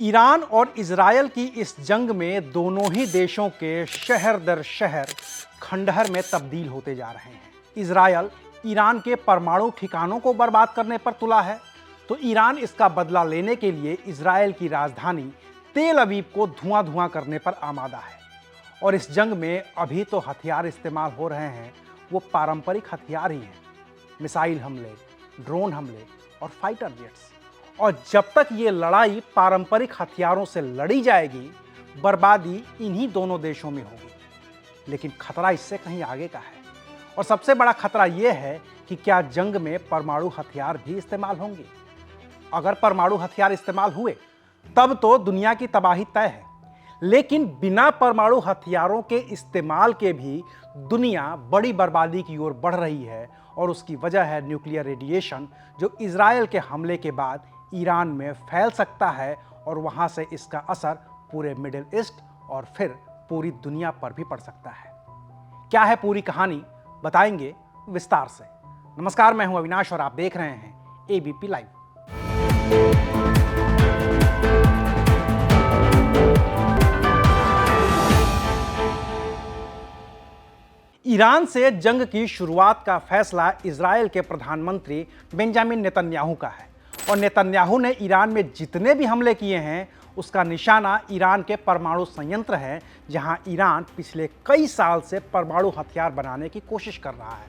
Iran और Israel की इस जंग में दोनों ही देशों के शहर दर शहर खंडहर में तब्दील होते जा रहे हैं। इजरायल ईरान के परमाणु ठिकानों को बर्बाद करने पर तुला है, तो ईरान इसका बदला लेने के लिए इजरायल की राजधानी तेल अवीव को धुआं धुआं करने पर आमादा है। और इस जंग में अभी तो हथियार इस्तेमाल हो रहे हैं, वो पारंपरिक हथियार ही हैं, मिसाइल हमले, ड्रोन हमले और फाइटर जेट्स। और जब तक ये लड़ाई पारंपरिक हथियारों से लड़ी जाएगी, बर्बादी इन्हीं दोनों देशों में होगी। लेकिन खतरा इससे कहीं आगे का है, और सबसे बड़ा खतरा यह है कि क्या जंग में परमाणु हथियार भी इस्तेमाल होंगे। अगर परमाणु हथियार इस्तेमाल हुए तब तो दुनिया की तबाही तय है, लेकिन बिना परमाणु हथियारों के इस्तेमाल के भी दुनिया बड़ी बर्बादी की ओर बढ़ रही है। और उसकी वजह है न्यूक्लियर रेडिएशन, जो इजरायल के हमले के बाद ईरान में फैल सकता है और वहां से इसका असर पूरे मिडिल ईस्ट और फिर पूरी दुनिया पर भी पड़ सकता है। क्या है पूरी कहानी, बताएंगे विस्तार से। नमस्कार, मैं हूं अविनाश और आप देख रहे हैं एबीपी लाइव। ईरान से जंग की शुरुआत का फैसला इजरायल के प्रधानमंत्री बेंजामिन नेतन्याहू का है, और नेतन्याहू ने ईरान में जितने भी हमले किए हैं उसका निशाना ईरान के परमाणु संयंत्र है, जहां ईरान पिछले कई साल से परमाणु हथियार बनाने की कोशिश कर रहा है।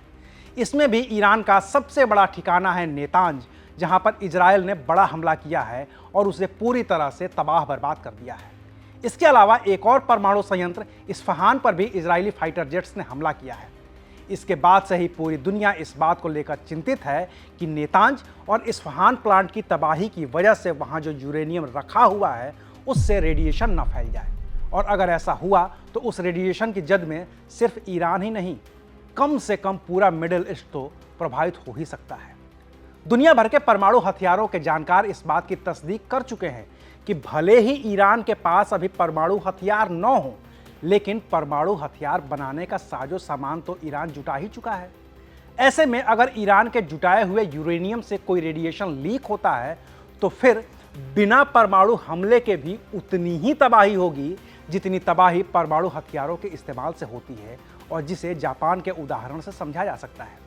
इसमें भी ईरान का सबसे बड़ा ठिकाना है नेतांज, जहां पर इजरायल ने बड़ा हमला किया है और उसे पूरी तरह से तबाह बर्बाद कर दिया है। इसके अलावा एक और परमाणु संयंत्र इस्फहान पर भी इजरायली फाइटर जेट्स ने हमला किया है। इसके बाद से ही पूरी दुनिया इस बात को लेकर चिंतित है कि नेतांज और इस्फहान प्लांट की तबाही की वजह से वहां जो यूरेनियम रखा हुआ है उससे रेडिएशन न फैल जाए। और अगर ऐसा हुआ तो उस रेडिएशन की जद में सिर्फ ईरान ही नहीं, कम से कम पूरा मिडिल ईस्ट तो प्रभावित हो ही सकता है। दुनिया भर के परमाणु हथियारों के जानकार इस बात की तस्दीक कर चुके हैं कि भले ही ईरान के पास अभी परमाणु हथियार न हो, लेकिन परमाणु हथियार बनाने का साजो सामान तो ईरान जुटा ही चुका है। ऐसे में अगर ईरान के जुटाए हुए यूरेनियम से कोई रेडिएशन लीक होता है तो फिर बिना परमाणु हमले के भी उतनी ही तबाही होगी जितनी तबाही परमाणु हथियारों के इस्तेमाल से होती है, और जिसे जापान के उदाहरण से समझा जा सकता है।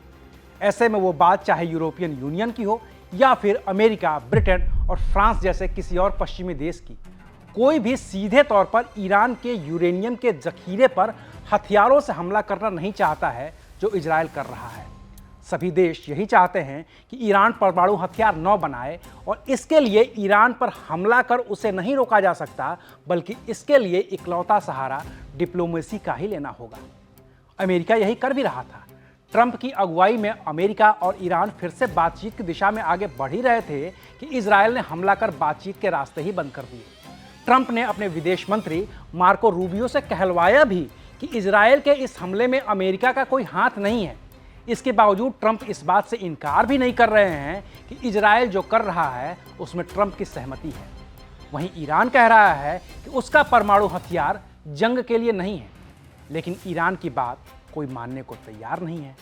ऐसे में वो बात चाहे यूरोपियन यूनियन की हो या फिर अमेरिका, ब्रिटेन और फ्रांस जैसे किसी और पश्चिमी देश की, कोई भी सीधे तौर पर ईरान के यूरेनियम के जखीरे पर हथियारों से हमला करना नहीं चाहता है जो इजरायल कर रहा है। सभी देश यही चाहते हैं कि ईरान परमाणु हथियार न बनाए, और इसके लिए ईरान पर हमला कर उसे नहीं रोका जा सकता, बल्कि इसके लिए इकलौता सहारा डिप्लोमेसी का ही लेना होगा। अमेरिका यही कर भी रहा था। ट्रंप की अगुवाई में अमेरिका और ईरान फिर से बातचीत की दिशा में आगे बढ़ ही रहे थे कि इजरायल ने हमला कर बातचीत के रास्ते ही बंद कर दिए। ट्रंप ने अपने विदेश मंत्री मार्को रूबियो से कहलवाया भी कि इजरायल के इस हमले में अमेरिका का कोई हाथ नहीं है। इसके बावजूद ट्रंप इस बात से इनकार भी नहीं कर रहे हैं कि इजरायल जो कर रहा है उसमें ट्रंप की सहमति है। वहीं ईरान कह रहा है कि उसका परमाणु हथियार जंग के लिए नहीं है, लेकिन ईरान की बात कोई मानने को तैयार नहीं है।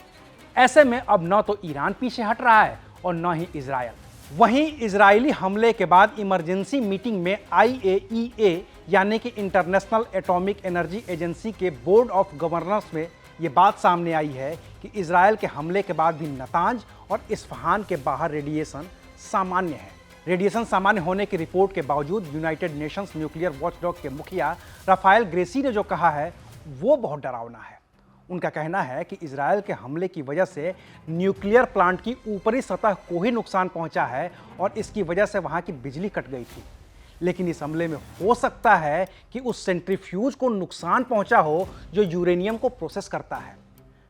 ऐसे में अब न तो ईरान पीछे हट रहा है और न ही इजरायल। वहीं इजरायली हमले के बाद इमरजेंसी मीटिंग में IAEA यानी कि इंटरनेशनल एटॉमिक एनर्जी एजेंसी के बोर्ड ऑफ गवर्नर्स में ये बात सामने आई है कि इजरायल के हमले के बाद भी नतांज और इस्फहान के बाहर रेडिएशन सामान्य है। रेडिएशन सामान्य होने की रिपोर्ट के बावजूद यूनाइटेड नेशंस न्यूक्लियर वॉचडॉग के मुखिया राफाएल ग्रेसी ने जो कहा है वो बहुत डरावना है। उनका कहना है कि इजरायल के हमले की वजह से न्यूक्लियर प्लांट की ऊपरी सतह को ही नुकसान पहुंचा है और इसकी वजह से वहां की बिजली कट गई थी। लेकिन इस हमले में हो सकता है कि उस सेंट्रीफ्यूज को नुकसान पहुंचा हो जो यूरेनियम को प्रोसेस करता है।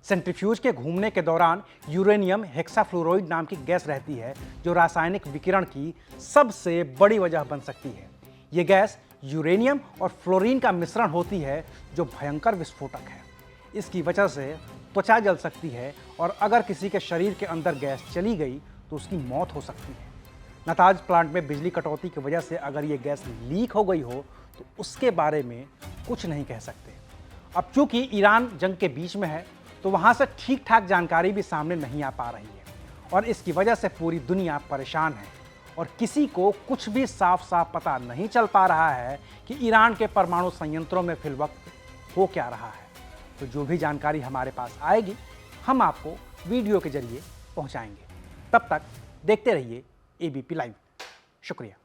सेंट्रीफ्यूज के घूमने के दौरान यूरेनियम हेक्साफ्लोराइड नाम की गैस रहती है, जो रासायनिक विकिरण की सबसे बड़ी वजह बन सकती है। ये गैस यूरेनियम और फ्लोरीन का मिश्रण होती है, जो भयंकर विस्फोटक है। इसकी वजह से त्वचा जल सकती है, और अगर किसी के शरीर के अंदर गैस चली गई तो उसकी मौत हो सकती है। नतांज प्लांट में बिजली कटौती की वजह से अगर ये गैस लीक हो गई हो तो उसके बारे में कुछ नहीं कह सकते। अब चूंकि ईरान जंग के बीच में है तो वहाँ से ठीक ठाक जानकारी भी सामने नहीं आ पा रही है, और इसकी वजह से पूरी दुनिया परेशान है। और किसी को कुछ भी साफ साफ पता नहीं चल पा रहा है कि ईरान के परमाणु संयंत्रों में फिलवक्त हो क्या रहा है। तो जो भी जानकारी हमारे पास आएगी हम आपको वीडियो के जरिए पहुंचाएंगे। तब तक देखते रहिए एबीपी लाइव। शुक्रिया।